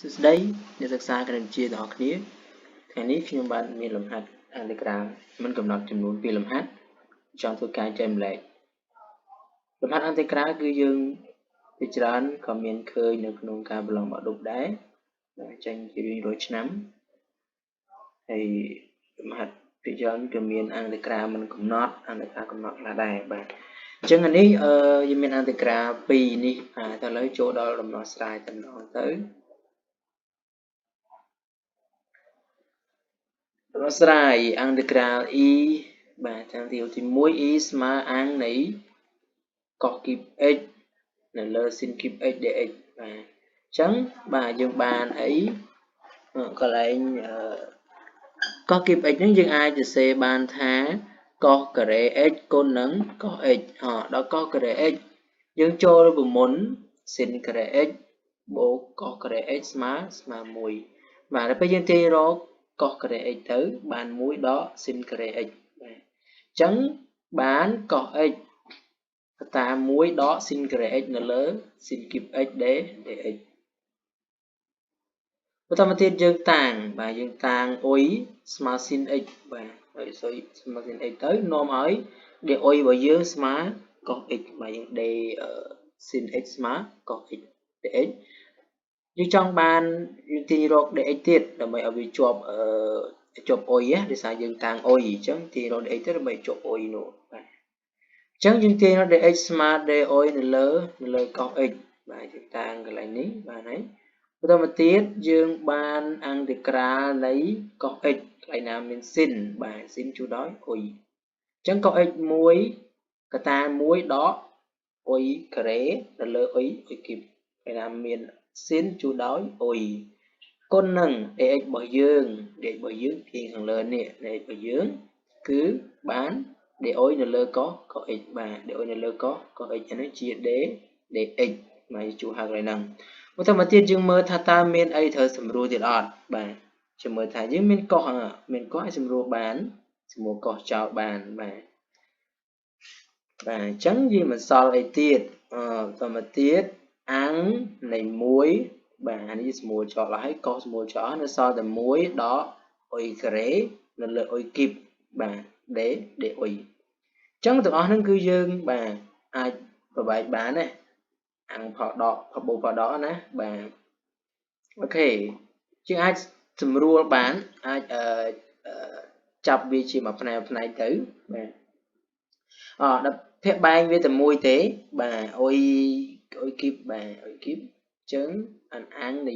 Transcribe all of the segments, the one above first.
đây đểศึกษากันជាដល់គ្នាថ្ងៃនេះខ្ញុំបានមានលំហាត់អន្តរកម្មមិនកំណត់ចំនួន2លំហាត់ចង់ធ្វើការចែកម្លែកលំហាត់អន្តរកម្មគឺយើងពីច្រើនក៏មានឃើញនៅក្នុងការប្រឡងបាក់ឌុបដែរចេញជារៀងរាល់ឆ្នាំហើយលំហាត់ពីច្រើនក៏មានអន្តរកម្មមិនកំណត់អន្តរកម្មកំណត់ខ្លះដែរបាទអញ្ចឹងអានេះយើងមានអន្តរកម្ម2នេះតែឥឡូវចូលដល់ដំណោះស្រាយតែម្ដងទៅដំណោះស្រាយអន្តរកម្ម e បាទតាមទី1 e ស្មើអាំងនៃ cos គីប x នៅលើ sin គីប x dx បាទអញ្ចឹងបាទយើងបានអីកន្លែងcos គីប x ហ្នឹងយើងអាចសរសេរបានថា cos ការ៉េ x គុណនឹង cos x ដល់ cos ការ៉េ x យើងចូលប្រមុន sin ការ៉េ x បូក cos ការ៉េ x ស្មើ1បាទដល់ពេលយើងទាញរក cos ការ៉េ x ទៅបាន1ដក sin ការ៉េ x បាទអញ្ចឹងបាន cos x តា1ដក sin ការ៉េ x នៅលើ sin គីប x dx បន្តមកទៀតយើងតាំងបាទយើងតាំងអុយស្មើ sin x បាទហើយស្មើ sin x ទៅនាំឲ្យ dx របស់យើងស្មើ cos x បាទយើងដេ sin x ស្មើ cos x dx យើងចង់បានយើងទាញរក dx ទៀតដើម្បីឲ្យវាជាប់ជាប់អុយដោយសារយើងតាំងអុយអញ្ចឹងទាញរក dx ទៅដើម្បីជាប់អុយនោះបាទអញ្ចឹងយើងទាញរក dx ស្មើ dy នៅលើ cos x បាទយើងតាំងកន្លែងនេះបានហើយបន្តមកទៀតយើងបានអន្តរកាលនៃ cos x កន្លែងណាមាន sin បាទ sin ជួដោយអុយអញ្ចឹង cos x 1កតា1ដកអុយការ៉េនៅលើអុយគីបកន្លែងណាមាន sin ជួដោយអុយគុណនឹង dx របស់យើងទាញខាងលើនេះ dx របស់យើងគឺបាន dy នៅលើ cos x បាទ dy នៅលើ cos x នេះជា dx មកជួហៅកន្លែងហ្នឹងបន្តមកទៀតយើងមើលថាតើមានអីត្រូវសម្រួលទៀតអត់បាទចាំមើលថាយើងមានកោះឲ្យសម្រួលបានសម្រួលកោះចោលបានបាទអញ្ចឹងយើងមិនសល់អីទៀតបន្តមកទៀតអាំងនៃ1បាទអានេះស្រួលចោលហើយ cos ស្រួលចោលនៅសល់តែ1ដកអុយការ៉េនៅលើអុយគីបបាទ dអុយអញ្ចឹងទាំងអស់ហ្នឹងគឺយើងបាទអាចប្របែកបានណាអាំងផលដកផលបូកផលដកណាបាទអូខេយើងអាចស្រួលបានអាចចាប់វាជាមួយផ្នែកទៅបាទដល់ភាគបែងវាតែមួយទេបាទអុយគីបបាទអុយគីបអញ្ចឹងអាំងនៃ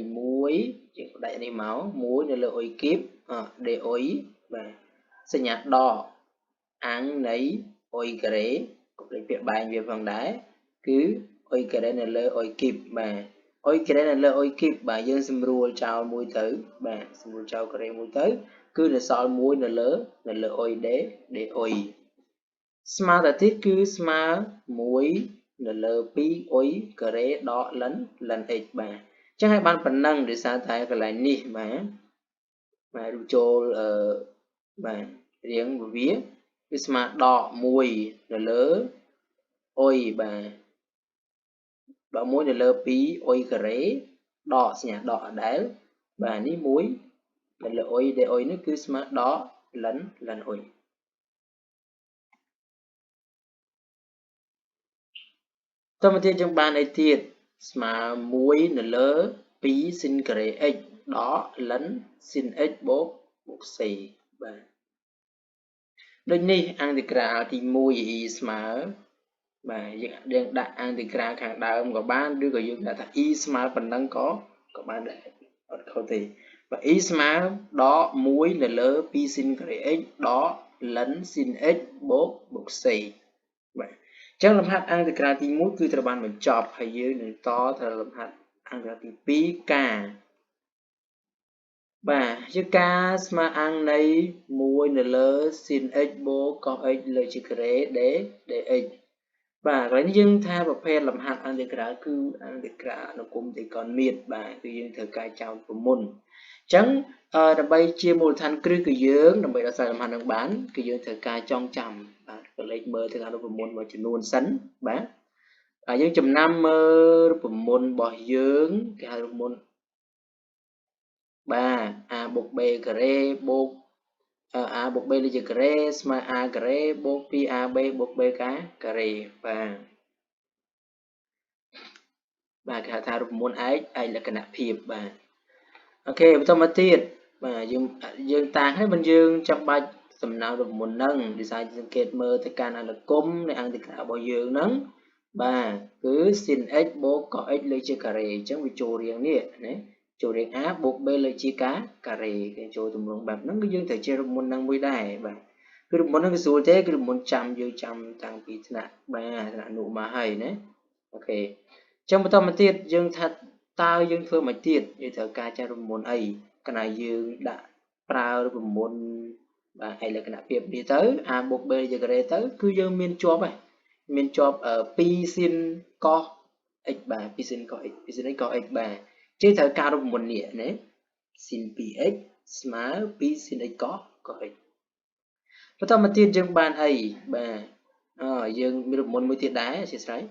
1យើងដាក់នេះមក1នៅលើអុយគីបdអុយបាទសញ្ញាដកអាំងនៃអុយការ៉េកុំភ្លេចពាក្យបែងវាផងដែរគឺអុយការ៉េនៅលើអុយគីបបាទអុយការ៉េនៅលើអុយគីបបាទយើងសម្រួលចោលមួយទៅបាទសម្រួលចោលការ៉េមួយទៅគឺនៅសល់1នៅលើអុយ d អុយស្មើតាទៀតគឺស្មើ1នៅលើ2អុយការ៉េដកលិន x បាទអញ្ចឹងឲ្យបានប៉ុណ្ណឹងដោយសារតែកន្លែងនេះបាទរួមចូលបាទរៀងវាគឺស្មើដក1នៅលើអុយបាទដក1នៅលើ2អុយការ៉េដកសញ្ញាដកដដែលបាទនេះ1នៅលើអុយ d អុយនេះគឺស្មើដកលិនអុយតើមកទៀតយើងបានអីទៀតស្មើ1នៅលើ2 sin ការ៉េ x ដកលិន sin x បូក c បាទដូចនេះអន្តរកាលទី1 e ស្មើបាទយើងដាក់អន្តរកាលខាងដើមក៏បានឬក៏យើងដាក់ថា e ស្មើប៉ុណ្ណឹងក៏បានដែរអត់ខុសទេបាទ e ស្មើដក1នៅលើ2 sin ការ៉េ x ដកលិន sin x បូក c បាទអញ្ចឹងលំហាត់អន្តរកាលទី1គឺត្រូវបានបញ្ចប់ហើយយើងនឹងតទៅលំហាត់អន្តរកាលទី2ការបាទជាការស្មើអាំងនៃ1នៅលើ sin x បូក cos x លើជាការ៉េ dx បាទឥឡូវនេះយើងថាប្រភេទលំហាត់អន្តរកាលគឺអន្តរកាលអនុគមត្រីកោណមាត្របាទគឺយើងត្រូវការចោលប្រមុនអញ្ចឹងដើម្បីជាមូលដ្ឋានគ្រឹះគឺយើងដើម្បីដោះស្រាយលំហាត់នឹងបានគឺយើងត្រូវការចងចាំបាទក៏លេខមើលទៅអនុប្រមុនមួយចំនួនសិនបាទយើងចំណាំមើលប្រមុនរបស់យើងគេហៅប្រមុន 3 a bột b carré bột a bột b lên chữ carré mà a carré bột 2ab bột b cá carré vàគេហៅថារូបមន្តឯកលក្ខណៈភាពបាទអូខេបន្តមកទៀតបាទយើងតាំងហើយមិនយើងចាំបាច់សំដៅរូបមន្តហ្នឹងដោយសារសង្កេតមើលទៅកាន់អនុគមនៃអង្គតិក្រារបស់យើងហ្នឹងបាទគឺ sin x បូក cos x លើជាការ៉េអញ្ចឹងវាចូលរៀងនេះណាចូលរៀង a បូក b លើជាការ៉េគេចូលទម្រង់បែបហ្នឹងគឺយើងត្រូវជារូបមន្តហ្នឹងមួយដែរបាទគឺរូបមន្តហ្នឹងគឺស្រួលទេគឺរូបមន្តចាំយើងចាំតាំងពីថ្នាក់បាទថ្នាក់អនុមកហើយណាអូខេចឹងបន្តមកទៀតយើងថាតើយើងធ្វើមិនទៀតយើងត្រូវការចាស់រូបមន្តអីកណ្ដាលយើងដាក់ប្រើរូបមន្តបាទឯលក្ខណៈភាពនេះទៅ a បូក b ជាការ៉េទៅគឺយើងមានជាប់ហើយមានជាប់2 sin cos x បាទ2 sin cos x 2 sin x cos x បាទជាត្រូវការរូបមន្តនេះណា sin 2x ស្មើ2 sin x cos x បន្តមកទៀតយើងបានអីបាទយើងមានរូបមន្តមួយទៀតដែរអធិស្ឋាន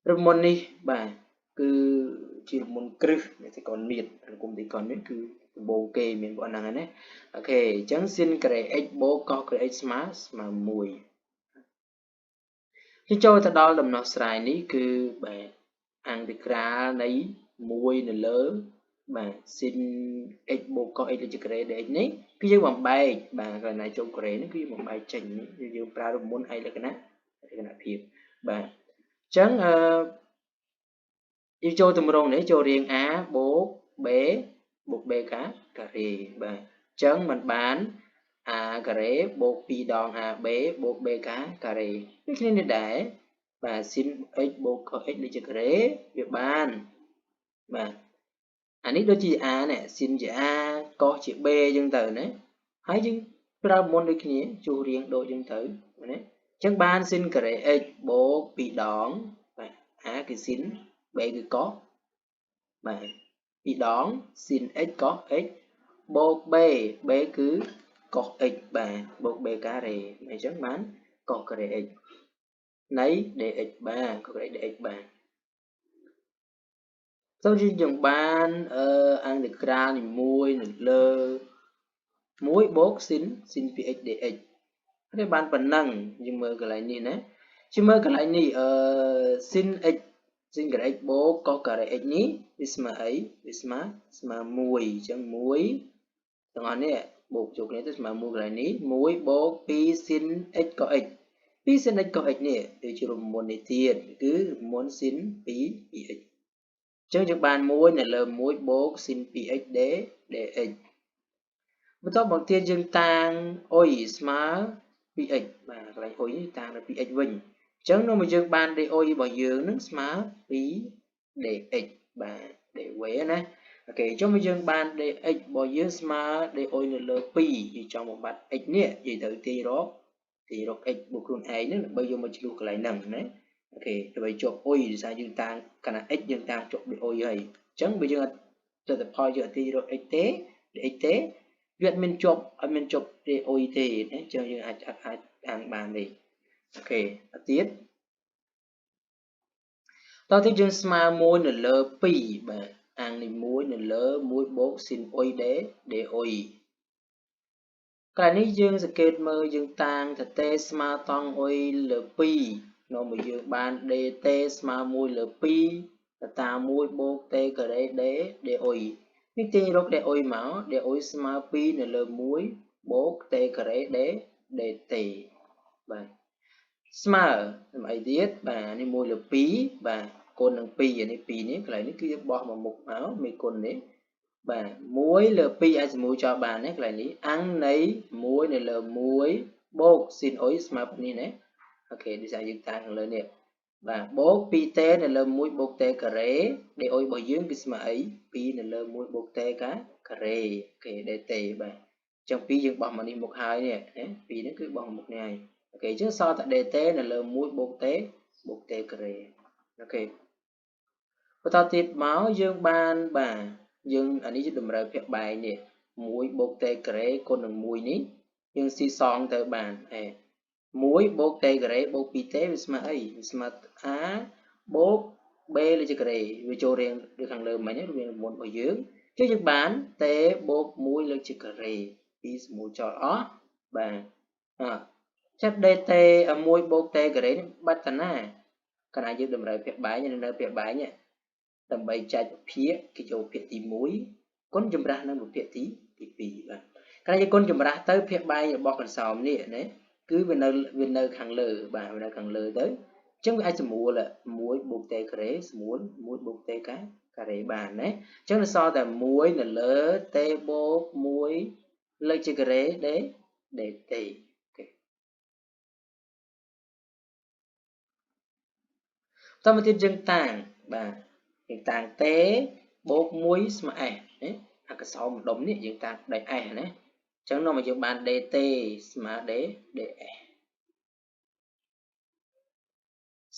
រូបមន្តនេះបាទគឺជារូបមន្តគ្រឹះនៃតេកុនមៀតគុំតេកុននេះគឺដំបូងគេមានប៉ុណ្ណឹងណាអូខេអញ្ចឹង sin ការ៉េ x បូក cos ការ៉េ x ស្មើ1យើងចូលទៅដល់ដំណោះស្រាយនេះគឺបាទអង្គតិក្រាលនៃ1នៅលើបាទ sin x បូក cos x លើជាការ៉េ dx នេះគឺយើងបំបែកបាទកន្លែងចូលការ៉េនេះគឺយើងបំបែកចេញយើងប្រើរូបមន្តឯលក្ខណៈភាពបាទអញ្ចឹងយើងចូលទម្រង់នេះចូលរៀង a បូក b បូក b ការ៉េបាទអញ្ចឹងมันបាន a ការ៉េបូក2ដង ab បូក b ការ៉េដូចគ្នានេះដែរបាទ sin x បូក cos x លើជាការ៉េវាបានបាទអានេះដូចជា a នេះ sin ជា a cos ជា b អញ្ចឹងទៅណាហើយយើងប្រើមុនដូចគ្នាជួសរៀងដូចអញ្ចឹងទៅណាអញ្ចឹងបាន sin ការ៉េ x បូក2ដងបាទ a គឺ sin b គឺ cos បាទ2ដង sin x cos x បូក b គឺ cos x បាទបូក b ការ៉េអញ្ចឹងបាន cos ការ៉េ x នៃ dx បាទ cos ការ៉េ dx បាទសូមយើងបានអង្គតិក្រាលនីមួយនៅលើ1បូក sin 2x dx នេះបានប៉ុណ្ណឹងយើងមើលកន្លែងនេះណាជាមើលកន្លែងនេះsin x sin ការ៉េ x បូក cos ការ៉េ x នេះវាស្មើអីវាស្មើ1អញ្ចឹង1ទាំងអស់នេះបូកចូលគ្នាទៅស្មើ1កន្លែងនេះ1បូក2 sin x cos x 2 sin x cos x នេះគឺជារូបមន្តនេះទៀតគឺរូបមន្ត sin 2x អញ្ចឹងយើងបាន1នៅលើ1បូក sin 2x dx បន្តមកទៀតយើងតាំងអុយស្មើ2x បាទកន្លែងអុយនេះតាំងនៅ 2x វិញអញ្ចឹងនោះមកយើងបាន dy របស់យើងនឹងស្មើ2 dx បាទ dy ណាអូខេអញ្ចឹងមកយើងបាន dx របស់យើងស្មើ dy នៅលើ2យើងចង់បំបត្តិ x នេះនិយាយទៅទាញរក x បូកខ្លួនឯងហ្នឹងដើម្បីយកមកឆ្លុះកន្លែងហ្នឹងណាអូខេដើម្បីជាប់អុយដោយសារយើងតាំងកណ្ដា x យើងតាំងជាប់ dy ហើយអញ្ចឹងបើយើងអត់ទិដ្ឋផលយើងអត់ទាញរក x ទេ dx ទេវាអត់មានជាប់ទេអុយទេណាអញ្ចឹងយើងអាចតាំងបានទេអូខេទៀតតទៅយើងស្មើ1នៅលើ2បាទអាំងនេះ1នៅលើ1បូក sin អុយ d អុយកន្លែងនេះយើងសង្កេតមើលយើងតាំងតេស្មើតង់អុយលើ2នោះមកយើងបាន dt ស្មើ1លើ2តា1បូក t ការ៉េ d អុយនេះទាញរក d អុយមក d អុយស្មើ2នៅលើ1បូក t ការ៉េ dt បាទស្មើអីទៀតបាទនេះ1លើ2បាទគុណនឹង2អានេះ2នេះកន្លែងនេះគឺបោះមកមុខមកមេគុណនេះបាទ1លើ2អាចសម្រួលចោលបានណាកន្លែងនេះអាំងនៃ1នៅលើ1បូក sin អុយស្មើនេះណាអូខេដូចយើងតាំងខាងលើនេះបាទបូក 2t នៅលើ1បូក t ការ៉េ d អុយរបស់យើងគឺស្មើអី2នៅលើ1បូក t ការ៉េអូខេ dt បាទអញ្ចឹង2យើងបោះមកនេះមុខហើយនេះណា2នេះគឺបោះមកមុខនេះហើយអូខេអញ្ចឹងសល់តែ dt នៅលើ1បូក t ការ៉េអូខេបន្តទៀតមកយើងបានបាទយើងអានេះជាតម្រូវភាគបែងនេះ1បូក t ការ៉េគុណនឹង1នេះយើងស៊ីសងទៅបាន1បូក t ការ៉េបូក 2t វាស្មើអីវាស្មើ a បូក b លើជាការ៉េវាចូលរៀងដូចខាងលើមិញរៀងមុនរបស់យើង chứយើងបានតេបូក1លើកជាការ៉េពីស្មូលចោលអស់បាទចិត្តដេតេ1បូកតេការ៉េនេះបាត់តាណាកាលណាយើងតម្រូវភាគបែងនៅភាគបែងដើម្បីចែកភាគគេយកភាគទី1គុណចម្រាស់នឹងភាគទី2បាទកាលណាយើងគុណចម្រាស់ទៅភាគបែងរបស់កន្សោមនេះណាគឺវានៅខាងលើបាទវានៅខាងលើទៅអញ្ចឹងវាអាចស្រួល1បូកតេការ៉េស្រួល1បូកតេការ៉េបានណាអញ្ចឹងនៅសល់តែ1នៅលើតេបូក1លើកជាការ៉េដេតេតមកទៀតយើងតាំងបាទយើងតាំងតេបូក1ស្មើ s ណាអាកសោម្ដុំនេះយើងតាំងដោយ s ណាអញ្ចឹងនាំមកយើងបាន dt ស្មើ ds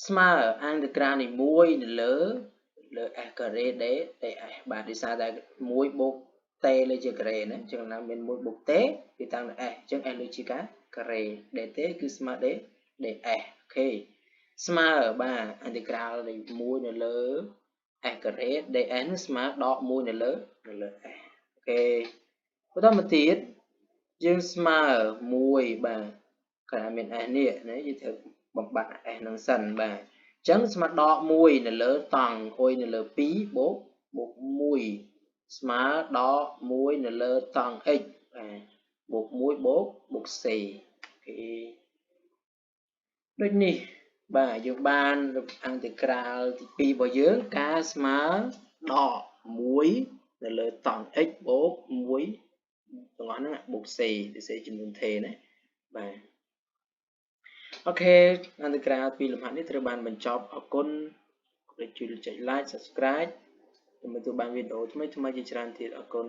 ស្មើអង្គតក្រានី1នៅលើ s ការ៉េ ds បាទដោយសារតែ1បូកតេលើជាការ៉េណាអញ្ចឹងណាមាន1បូកតេវាតាំងដោយ s អញ្ចឹង s លើជាការ៉េ dt គឺស្មើ ds អូខេស្មើបាទអន្តក្រាលនៃ1នៅលើ s ការ៉េ ds ស្មើដក1នៅលើ s អូខេបន្តមកទៀតយើងស្មើ1បាទកាលមាន s នេះណាយើងត្រូវបំបត្តិ s នឹងសិនបាទអញ្ចឹងស្មើដក1នៅលើតង់អុយនៅលើ2បូក1ស្មើដក1នៅលើតង់ x បាទបូក1បូក c អូខេដូចនេះបាទយើងបានអន្តក្រាលទី2របស់យើងការស្មើដក1នៅលើតង់ x បូក1ទាំងអស់ហ្នឹងបូក c វាសេចំនួនថេណាបាទអូខេអន្តក្រាលពីលំហាត់នេះត្រូវបានបញ្ចប់អរគុណជួយចុច like subscribe ដើម្បីទទួលបានវីដេអូថ្មីៗជាច្រើនទៀតអរគុណ